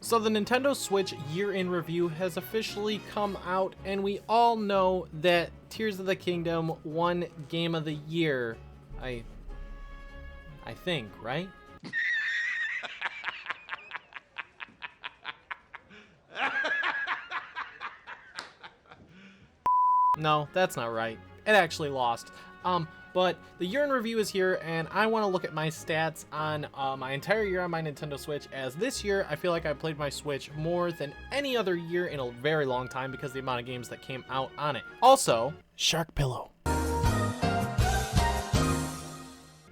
So the Nintendo Switch year in review has officially come out, and we all know that Tears of the Kingdom won Game of the Year. I think, right? No, that's not right. It actually lost. But the year in review is here, and I want to look at my stats on my entire year on my Nintendo Switch, as this year I feel like I played my Switch more than any other year in a very long time because of the amount of games that came out on it. Also, Shark Pillow.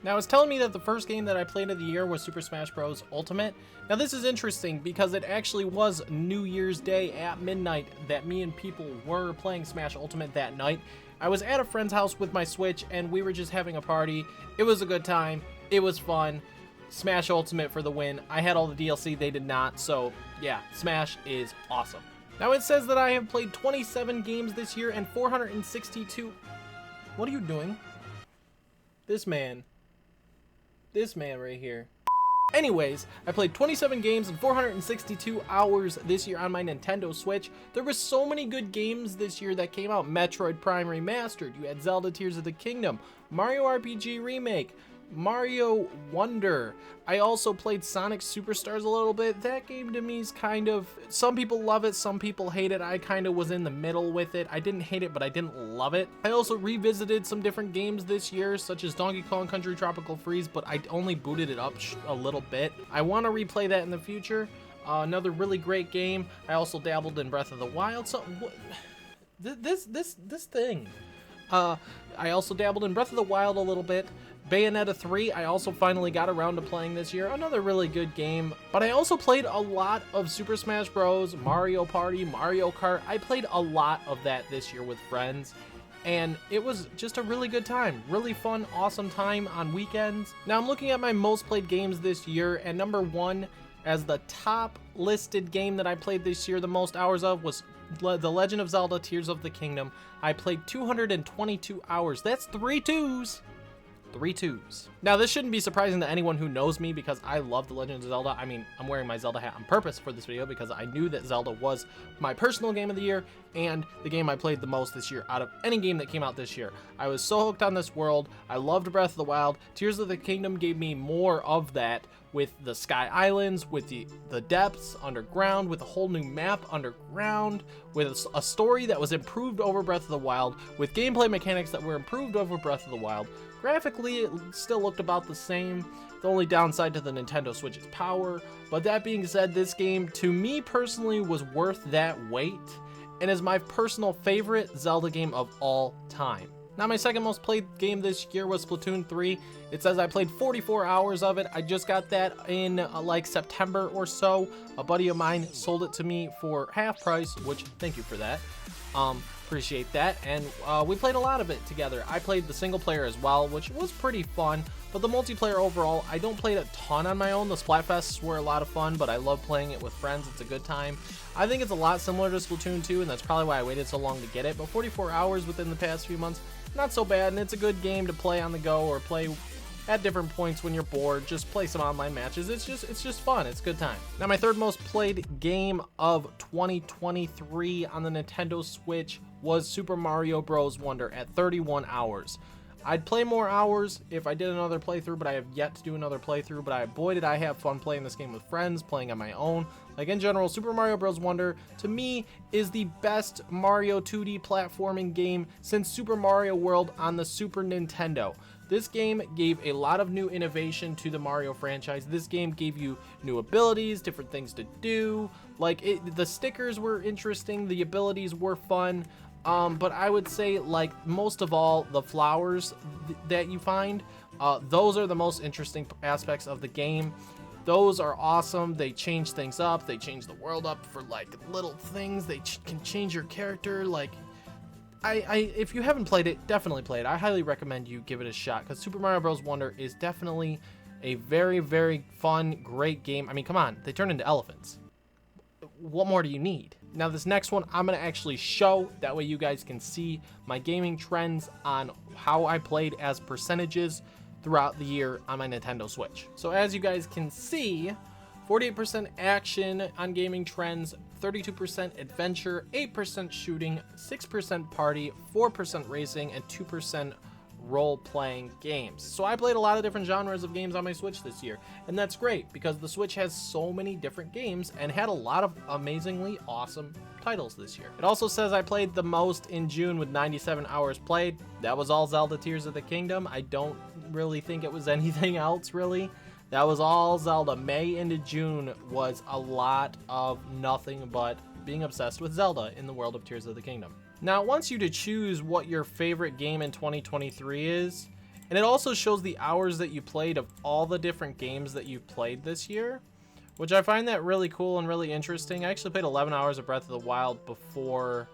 Now, it's telling me that the first game that I played of the year was Super Smash Bros. Ultimate. Now, this is interesting because it actually was New Year's Day at midnight that me and people were playing Smash Ultimate that night. I was at a friend's house with my Switch, and we were just having a party. It was a good time. It was fun. Smash Ultimate for the win. I had all the DLC, they did not, so yeah, Smash is awesome. Now, it says that I have played 27 games this year and 462... What are you doing? This man right here. Anyways, I played 27 games and 462 hours this year on my Nintendo Switch. There were so many good games this year that came out. Metroid Prime Remastered, you had Zelda Tears of the Kingdom, Mario RPG Remake, Mario Wonder. I also played Sonic Superstars a little bit. That game to me is kind of, some people love it, some people hate it. I kind of was in the middle with it. I didn't hate it, but I didn't love it. I also revisited some different games this year, such as Donkey Kong Country Tropical Freeze, but I only booted it up a little bit. I want to replay that in the future. Another really great game. I also dabbled in Breath of the Wild. So this thing. I also dabbled in Breath of the Wild a little bit. Bayonetta 3, I also finally got around to playing this year. Another really good game. But I also played a lot of Super Smash Bros, Mario Party, Mario Kart. I played a lot of that this year with friends, and it was just a really good time. Really fun, awesome time on weekends. Now I'm looking at my most played games this year, and number one as the top listed game that I played this year the most hours of was The Legend of Zelda Tears of the Kingdom. I played 222 hours. That's 3 2s. 3 2s. Now, this shouldn't be surprising to anyone who knows me because I love The Legend of Zelda. I mean, I'm wearing my Zelda hat on purpose for this video because I knew that Zelda was my personal game of the year and the game I played the most this year out of any game that came out this year. I was so hooked on this world. I loved Breath of the Wild. Tears of the Kingdom gave me more of that with the Sky Islands, with the depths underground, with a whole new map underground, with a story that was improved over Breath of the Wild, with gameplay mechanics that were improved over Breath of the Wild. Graphically, it still looked about the same. The only downside to the Nintendo Switch is power. But that being said, this game, to me personally, was worth that wait, and is my personal favorite Zelda game of all time. Now, my second most played game this year was Splatoon 3. It says I played 44 hours of it. I just got that in like September or so. A buddy of mine sold it to me for half price, which thank you for that. Appreciate that. And we played a lot of it together. I played the single player as well, which was pretty fun. But the multiplayer overall, I don't play it a ton on my own. The Splatfests were a lot of fun, but I love playing it with friends. It's a good time. I think it's a lot similar to Splatoon 2, and that's probably why I waited so long to get it. But 44 hours within the past few months, not so bad, and it's a good game to play on the go or play at different points when you're bored. Just play some online matches. It's just fun. It's a good time. Now, my third most played game of 2023 on the Nintendo Switch was Super Mario Bros. Wonder at 31 hours. I'd play more hours if I did another playthrough, but I have yet to do another playthrough. But boy, did I have fun playing this game with friends, playing on my own. Like, in general, Super Mario Bros. Wonder, to me, is the best Mario 2D platforming game since Super Mario World on the Super Nintendo. This game gave a lot of new innovation to the Mario franchise. This game gave you new abilities, different things to do. Like, the stickers were interesting, the abilities were fun. But I would say, like, most of all, the flowers that you find, those are the most interesting aspects of the game. Those are awesome. They change things up. They change the world up for, like, little things. They can change your character. Like, if you haven't played it, definitely play it. I highly recommend you give it a shot because Super Mario Bros. Wonder is definitely a very, very fun, great game. I mean, come on. They turn into elephants. What more do you need? Now, this next one I'm going to actually show. That way you guys can see my gaming trends on how I played as percentages throughout the year on my Nintendo Switch. So as you guys can see, 48% action on Gaming Trends, 32% adventure, 8% shooting, 6% party, 4% racing, and 2% role-playing games. So I played a lot of different genres of games on my Switch this year, and that's great because the Switch has so many different games and had a lot of amazingly awesome titles this year. It also says I played the most in June with 97 hours played. That was all Zelda Tears of the Kingdom. I don't really think it was anything else really. That was all Zelda. May into June was a lot of nothing but being obsessed with Zelda in the world of Tears of the Kingdom. Now, it wants you to choose what your favorite game in 2023 is, and it also shows the hours that you played of all the different games that you've played this year, which I find that really cool and really interesting. I actually played 11 hours of Breath of the Wild before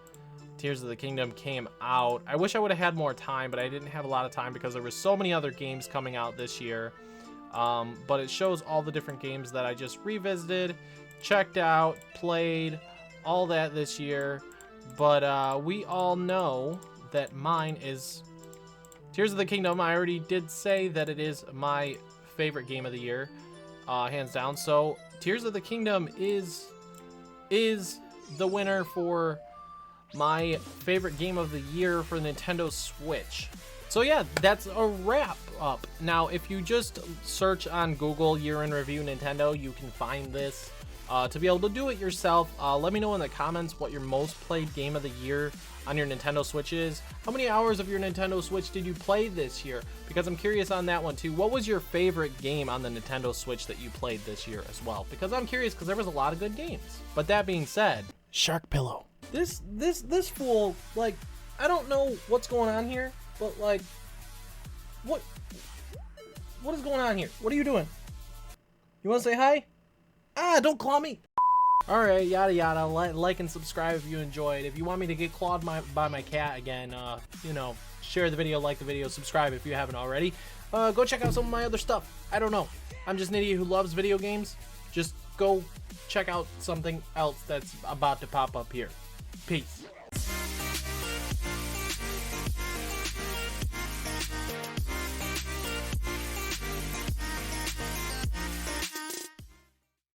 Tears of the Kingdom came out. I wish I would have had more time, but I didn't have a lot of time because there were so many other games coming out this year. But it shows all the different games that I just revisited, checked out, played, all that this year. But we all know that mine is Tears of the Kingdom. I already did say that it is my favorite game of the year, hands down. So Tears of the Kingdom is the winner for my favorite game of the year for Nintendo Switch. So yeah, that's a wrap up. Now, if you just search on Google Year in Review Nintendo, you can find this. To be able to do it yourself, let me know in the comments what your most played game of the year on your Nintendo Switch is. How many hours of your Nintendo Switch did you play this year? Because I'm curious on that one too. What was your favorite game on the Nintendo Switch that you played this year as well? Because I'm curious because there was a lot of good games. But that being said, Shark Pillow. This fool, like, I don't know what's going on here, but like, what is going on here? What are you doing? You want to say hi? Ah, don't claw me. Alright, yada yada. Like and subscribe if you enjoyed. If you want me to get clawed by my cat again, you know, share the video, like the video, subscribe if you haven't already. Go check out some of my other stuff. I don't know. I'm just an idiot who loves video games. Just go check out something else that's about to pop up here. Peace.